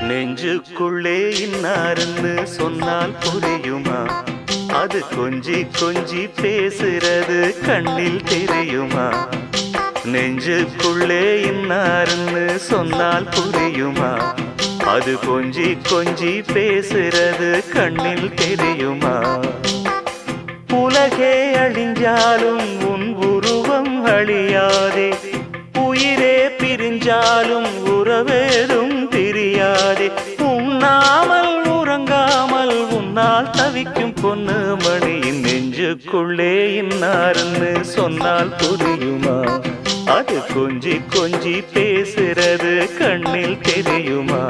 நெஞ்சுக்குள்ளே இன்னாருன்னு சொன்னால் புரியுமா? அது கொஞ்சி கொஞ்சி பேசுறது கண்ணில் தெரியுமா? நெஞ்சுக்குள்ளே இன்னாருன்னு சொன்னால் புரியுமா? அது கொஞ்சி கொஞ்சி பேசுறது கண்ணில் தெரியுமா? உலகே அழிஞ்சாலும் உன் உருவம் அழியாதே, உயிரே பிரிஞ்சாலும் உறவேதும் பிரியாதே. உண்ணாமல் உறங்காமல் உன்னால் தவிக்கும் பொண்ணு மணியின் நெஞ்சுக்குள்ளே இன்னாருன்னு சொன்னால் புரியுமா? அது கொஞ்சி கொஞ்சி பேசுறது கண்ணில் தெரியுமா?